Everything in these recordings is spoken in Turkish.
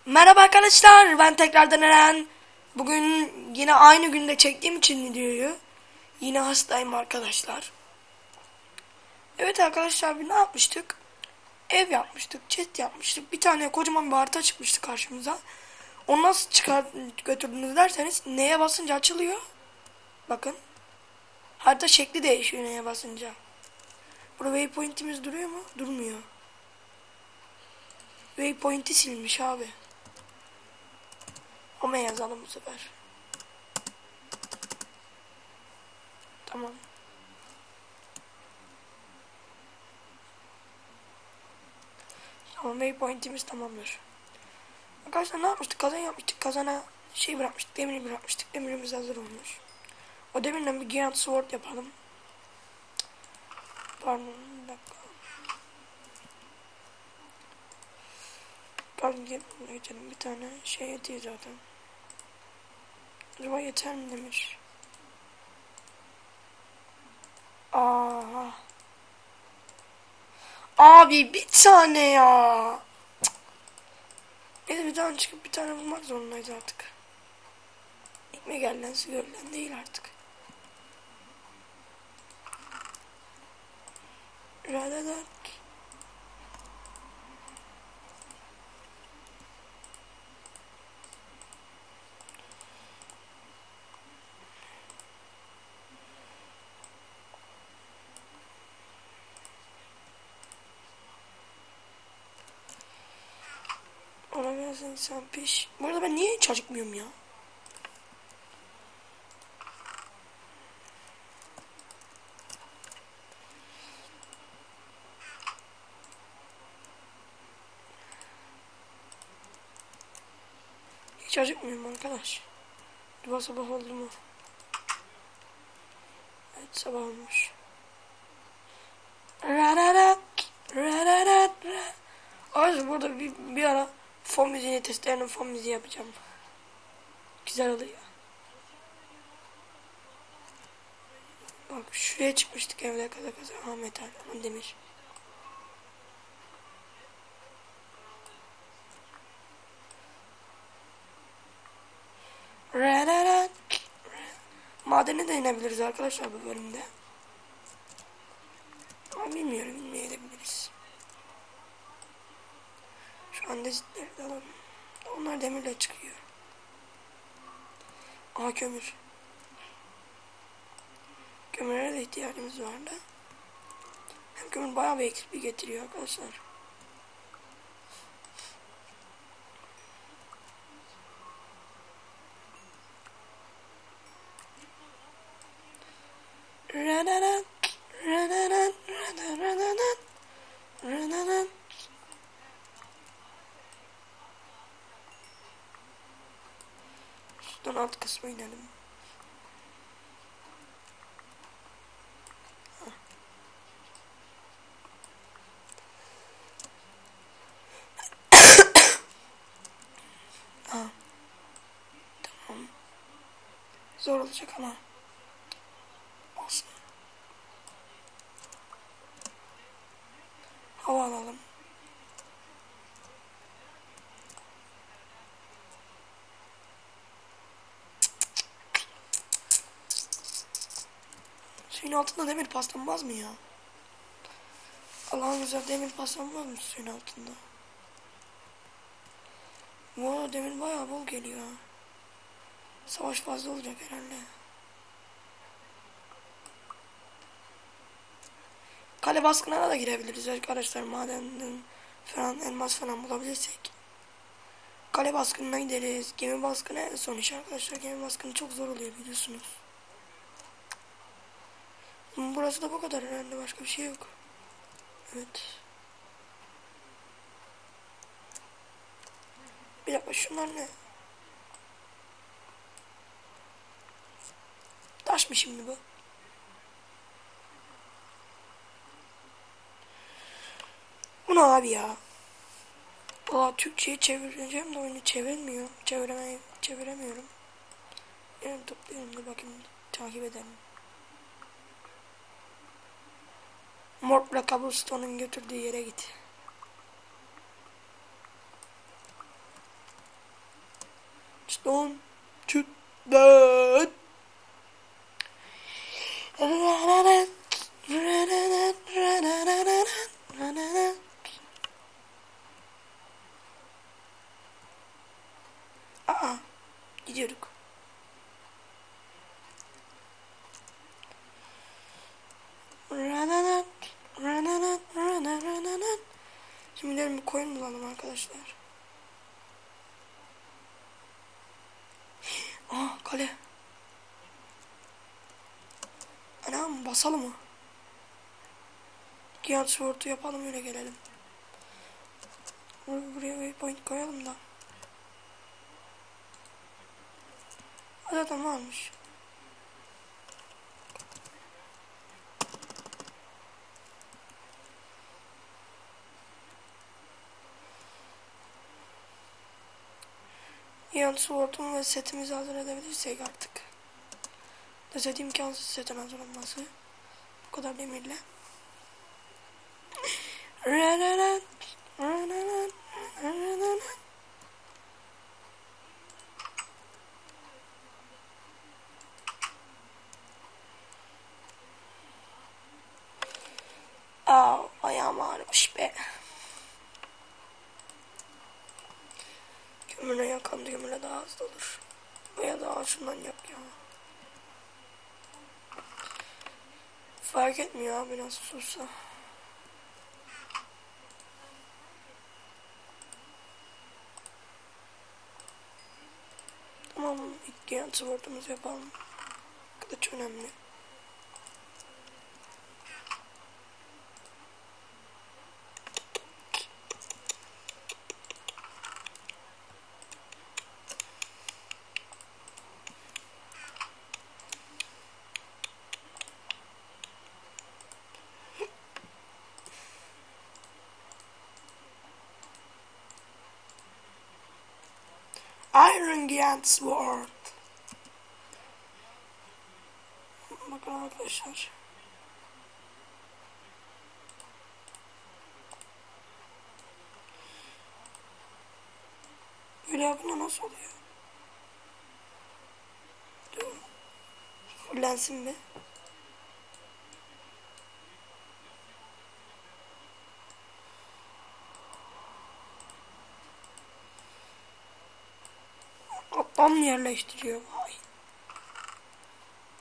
Merhaba arkadaşlar, ben tekrardan Eren. Bugün yine aynı günde çektiğim için videoyu. Yine hastayım arkadaşlar. Evet arkadaşlar, bir ne yapmıştık? Ev yapmıştık, chest yapmıştık. Bir tane kocaman bir harita çıkmıştı karşımıza. Onu nasıl götürdünüz derseniz neye basınca açılıyor. Bakın. Harita şekli değişiyor neye basınca. Burada waypoint'imiz duruyor mu? Durmuyor. Waypoint'i silmiş abi. Ama yazalım bu sefer. Tamam. Tamam, waypoint'imiz tamamdır. Arkadaşlar ne yapmıştık? Kazan yapmıştık. Kazana şey bırakmıştık. Demir bırakmıştık. Demirimiz hazır olmuş. O demirle bir giant sword yapalım. Pardon, bir dakika. Pardon, geçelim. Bir tane şey yetiyor zaten. Acaba yeter mi demir? Aa. Abi bir tane ya. Neyse, bir tane çıkıp bir tane bulmak zorundayız artık. Ekmek elden su gölden değil artık. Radadak. Ona versen sen piş. Bu arada ben niye hiç acıkmıyorum ya? Hiç acıkmıyorum arkadaş. Sabah sabah oldu mu? Evet, sabah olmuş. Arkadaşlar burada bir ara fon müziğini testlerinin fon müziği yapacağım. Güzel oluyor. Bak şuraya çıkmıştık evde kaza Ahmet Ali Demir. Madene de inebiliriz arkadaşlar bu bölümde. Ama bilmiyorum, inmeyebiliriz. Şu an dezitleri de alalım. Onlar demirle çıkıyor. Aha, kömür. Kömüre de ihtiyacımız vardı. Hem kömür bayağı bir XP getiriyor arkadaşlar. Şuradan alt kısma inelim. Ha. Tamam. Zor olacak ama olsun. Hava alalım. Suyun altında demir paslanmaz mı ya? Allah'ın güzel, demir paslanmaz mı suyun altında? Bu demir bayağı bol geliyor. Savaş fazla olacak herhalde. Kale baskınına da girebiliriz arkadaşlar, madenden falan elmas falan bulabilirsek. Kale baskınına gideriz. Gemi baskını en son iş arkadaşlar. Gemi baskını çok zor oluyor biliyorsunuz. Burası da bu kadar herhalde, başka bir şey yok. Evet. Bir dakika, şunlar ne? Taş mı şimdi bu? Bu ne abi ya? Valla Türkçe'yi çevireceğim de oyunu çevirmiyor. Çeviremiyorum. Yani topluyorum da bakayım, takip edelim. Morpla Cobblestone'un götürdüğü yere git. Stone. Çıt. Dön. Aa, gidiyorduk. Şimdi gidelim bir koyun bulalım arkadaşlar. Aa, kale. Anam, basalım mı? Giant Sword'u yapalım, öyle gelelim. Buraya waypoint koyalım da. Zaten varmış. Giant Sword'um ve setimizi hazır edebilirsek artık. Set imkansız setin hazır olması. Bu kadar demirle. Aa, ayağım ağrımış be. Kömürle yakan kömürle daha hızlı olur. Veya daha şundan yap ya. Fark etmiyor abi nasıl olsa. Tamam, ilk giant sword'umuzu yapalım. Kılıç önemli. Iron Giant Sword. Bakın arkadaşlar. Böyle yapınca nasıl oluyor? Dur. Fullensin mi? Atlam yerleştiriyor. Vay.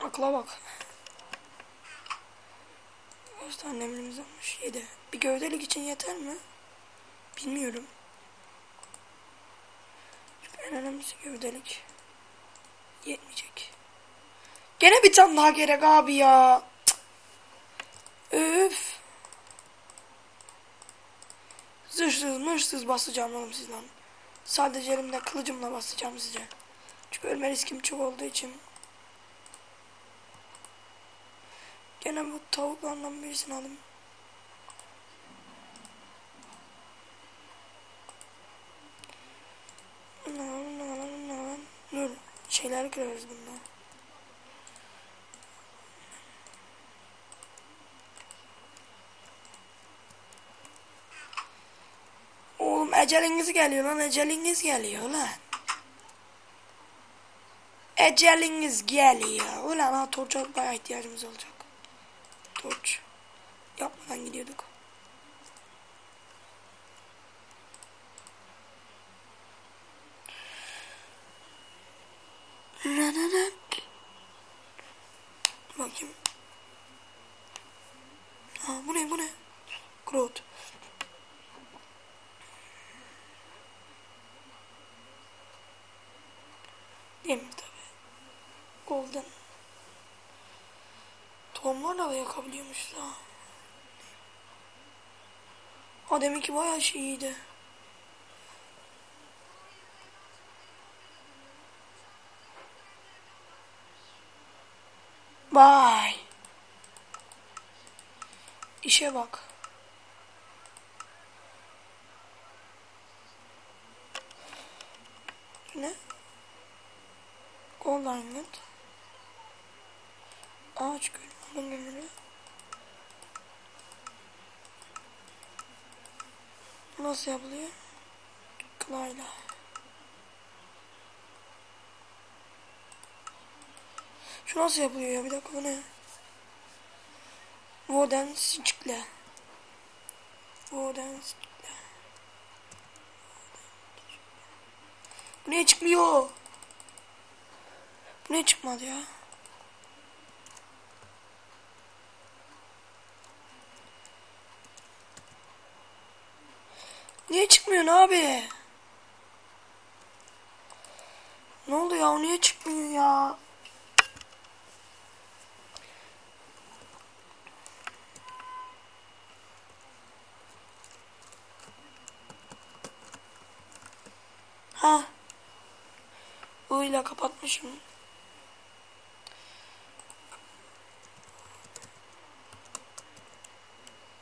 Akla bak. Kaç tane emrimiz olmuş? 7. Bir gövdelik için yeter mi? Bilmiyorum. Çünkü en önemlisi gövdelik. Yetmeyecek. Gene bir tane daha gerek abi ya. Cık. Öf. Zırhsız mırsız basacağım oğlum sizden. Sadece elimde kılıcımla basacağım size. Çünkü ölme riskim çok olduğu için. Gene bu tavuklardan birisini alayım. Dur, şeyler kırarız bununla. Oğlum eceliniz geliyor lan, eceliniz geliyor lan. Eceliniz geliyor. Ulan ha, torça bayağı ihtiyacımız olacak. Torç. Yapmadan gidiyorduk. Bakayım. Ha, bu ne bu ne? Growth. Demir tabi. Golden. Tohumlarla da yakabiliyormuş da. Ha, deminki bayağı şey iyiydi. Vay. İşe bak. Ne? Gold Diamond. Ağaç gül. Alın gülünü. Nasıl yapılıyor? Kılayla. Şu nasıl yapılıyor ya? Bir dakika, bu ne? Voden Sikle. Voden Sikle. Bu niye çıkmıyor? Bu niye çıkmadı ya? Niye çıkmıyor abi? Ne oldu ya? O niye çıkmıyor ya? Ha? Öyle kapatmışım.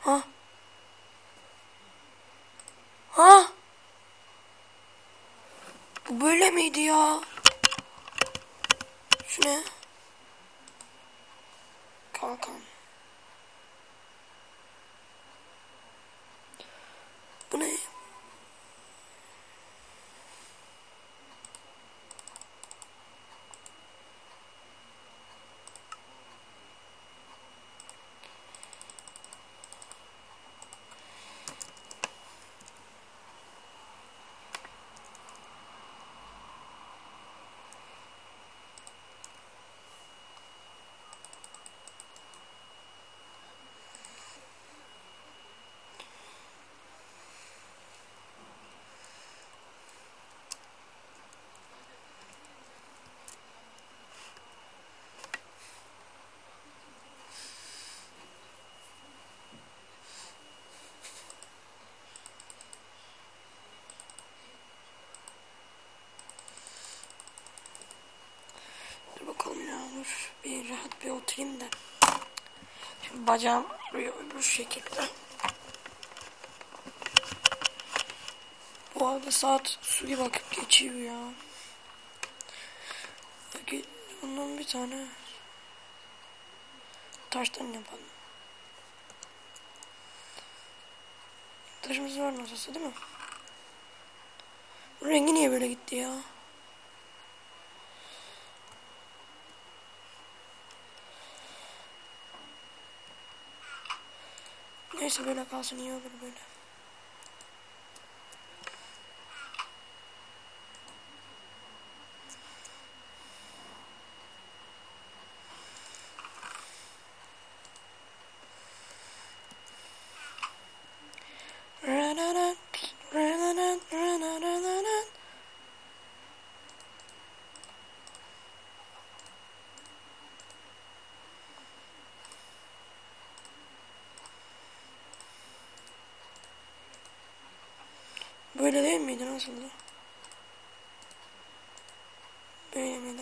Ha? Ha? Bu böyle miydi ya? Şu ne? Kalkan. Bu ne? Dur bakalım ya, dur. Bir rahat bir oturayım da. Şimdi bacağım duruyor bu şekilde. Bu arada saat su gibi akıp geçiyor ya. Peki ondan bir tane taştan yapalım. Taşımız var nasılsa, değil mi? Bu rengi niye böyle gitti ya? Neyse, böyle kalsın, iyi olur böyle. Böyle değil miydi, nasıldı? Böyle miydi?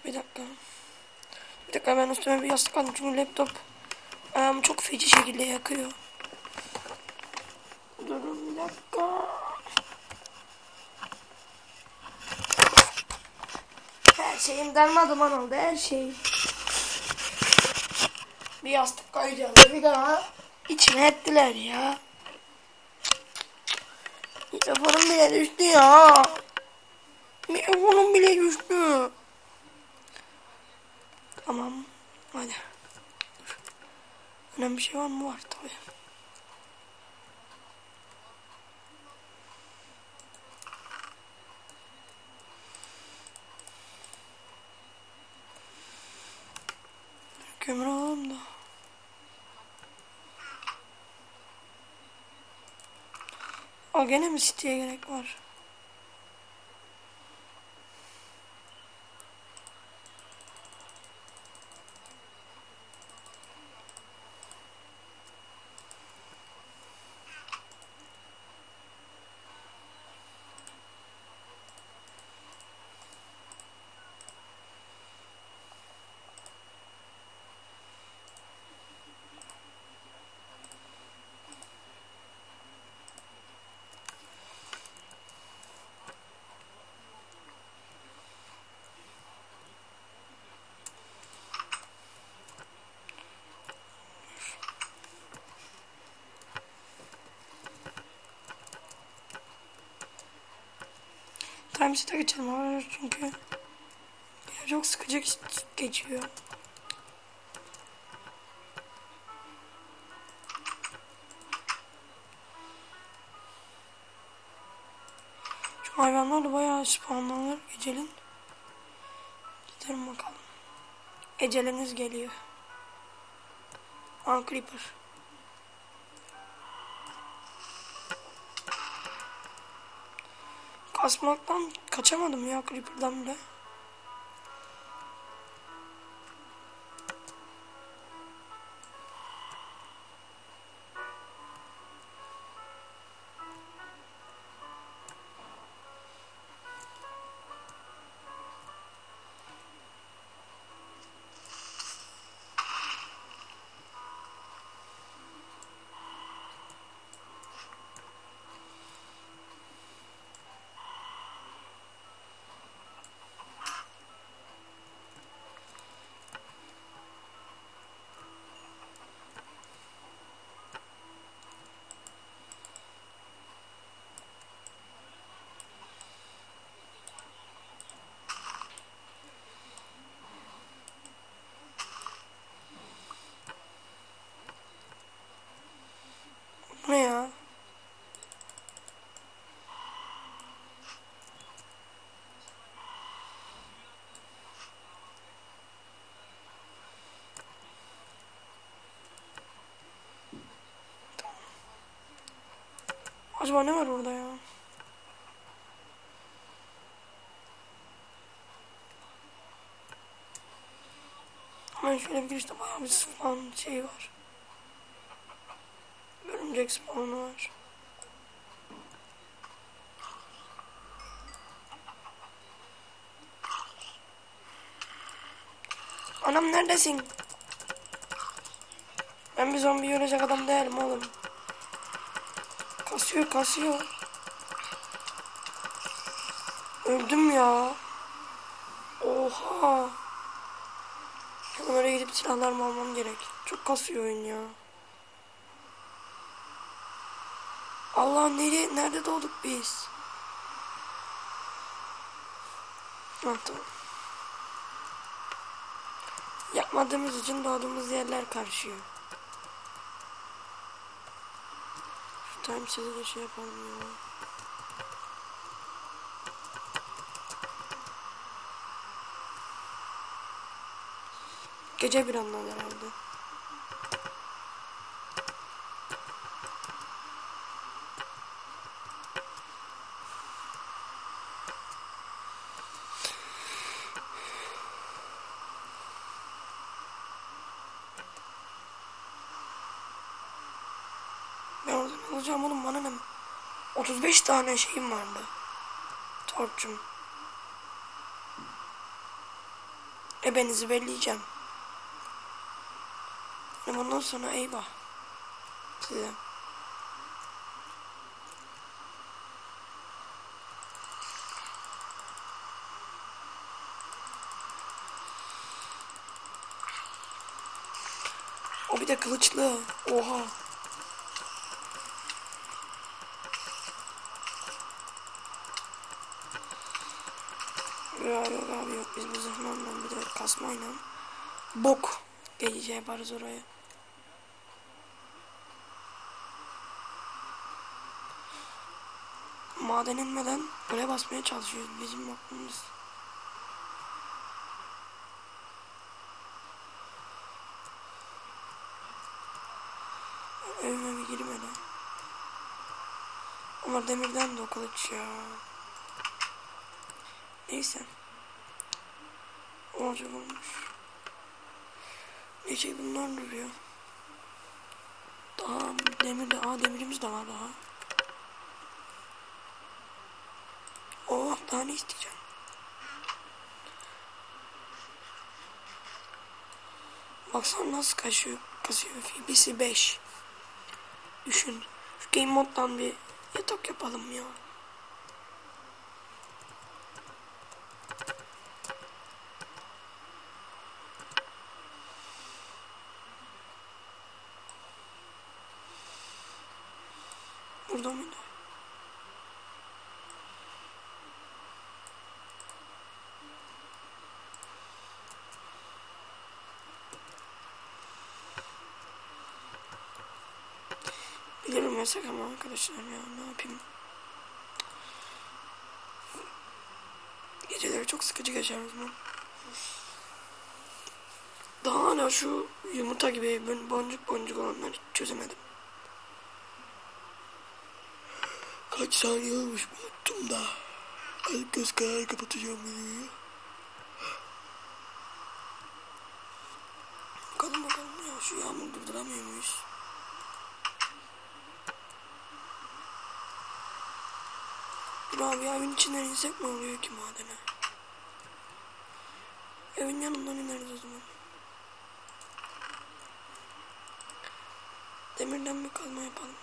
Bir dakika. Bir dakika, ben üstüme bir yastık aldım çünkü laptop ayağımı çok feci şekilde yakıyor. Durun bir dakika. Her şeyim darmadağın oldu, her şey. Bir yastık koyacağım, bir daha içine ettiler ya. Mikrofonum bile düştü ya. Mikrofonum bile düştü. Tamam. Hadi. Önemli bir şey var mı? Var tabii. Kömür alalım da. Aa, gene mi siteye gerek var? Timeset'e geçelim abi çünkü çok sıkıcı geçiyor. Şu hayvanlar da bayağı spawnlanır gecenin. Gidelim bakalım. Eceliniz geliyor. Aa, Creeper. Kasmaktan kaçamadım ya Creeper'dan bile. Bu ne ya? Acaba ne var orada ya? Hemen şöyle bir girişte bayağı bir spawn şey var. Örümcek spawn'u var. Anam neredesin? Ben bir zombi ölecek adam değilim oğlum. Kasıyor. Öldüm ya. Oha. Hemen oraya gidip silahlarımı almam gerek. Çok kasıyor oyun ya. Allah nerede doğduk biz? Tamam. Yapmadığımız için doğduğumuz yerler karışıyor. Şu time size de şey yapalım ya. Gece bir andan herhalde. Ben oradan alacağım oğlum, bana ne? 35 tane şeyim vardı. Torçum. Ebenizi belleyeceğim. Bundan sonra eyvah. Size. O bir de kılıçlı. Oha. Yok abi yok. Biz bu zırhlarla bir de kasmayla bok gece yaparız oraya. Maden inmeden buraya basmaya çalışıyoruz bizim aklımız. Evime bir girmedi. Ama demirden de o kılıç ya. Neyse. Olacak olmuş. Neyse bunlar duruyor. Daha demirimiz de var daha. Oh, daha ne isteyeceğim? Baksana nasıl kasıyor. Fibisi 5. Düşün. Şu game moddan bir yatak yapalım ya. Burada mıydı? Bilirim yasak ama arkadaşlar ya, ne yapayım. Geceleri çok sıkıcı geçer o zaman. Daha hala şu yumurta gibi boncuk boncuk olanları hiç çözemedim. Kaç saniye olmuş unuttum da. Hadi göz kararı kapatacağım videoyu. Bakalım ya, şu yağmur durduramıyor muyuz? Dur abi, evin içinden insek mi oluyor ki madene? Evin yanından ineriz o zaman. Demirden bir kazma yapalım.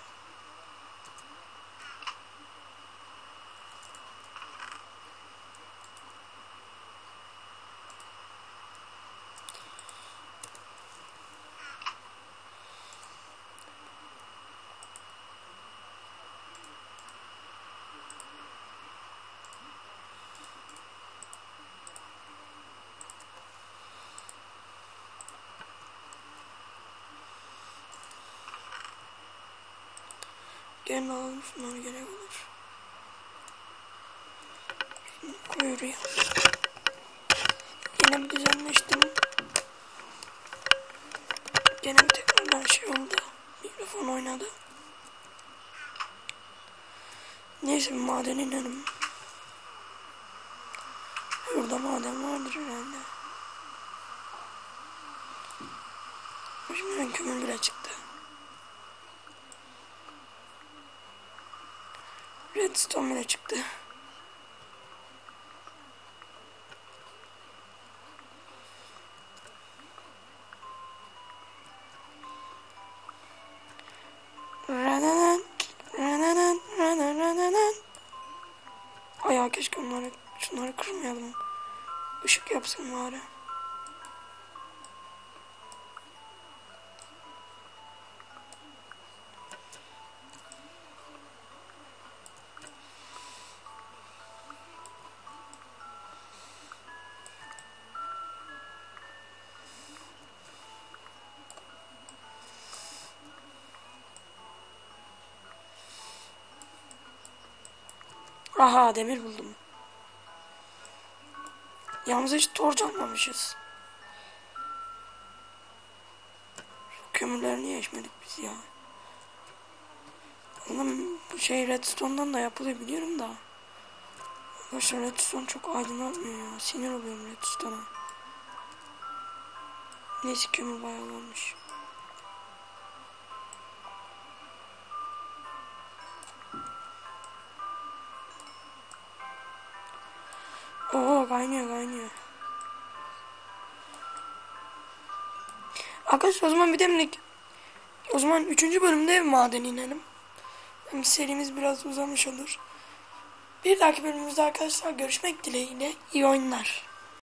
Gelin alalım şunları, gerek olur. Şimdi koy oraya. Yine bir düzenleştim. Gene bir tekrardan şey oldu. Mikrofon oynadı. Neyse, bir madene inelim. Burada maden vardır herhalde. Şimdiden kömür bile çıktı. Redstone bile çıktı. Ay ya, keşke şunları kırmayalım. Işık yapsın bari. Aha, demir buldum. Yalnız hiç torç almamışız. Şu kömürleri niye içmedik biz ya? Oğlum bu şey redstone'dan da yapılıyor biliyorum da. Arkadaşlar redstone çok aydınlatmıyor ya. Sinir oluyorum redstone'a. Neyse, kömür bayağı olmuş. Oo, kaynıyor. Arkadaşlar o zaman bir demlik. O zaman 3. bölümde maden inelim. Hem serimiz biraz uzamış olur. Bir dahaki bölümümüzde arkadaşlar görüşmek dileğiyle. İyi oyunlar.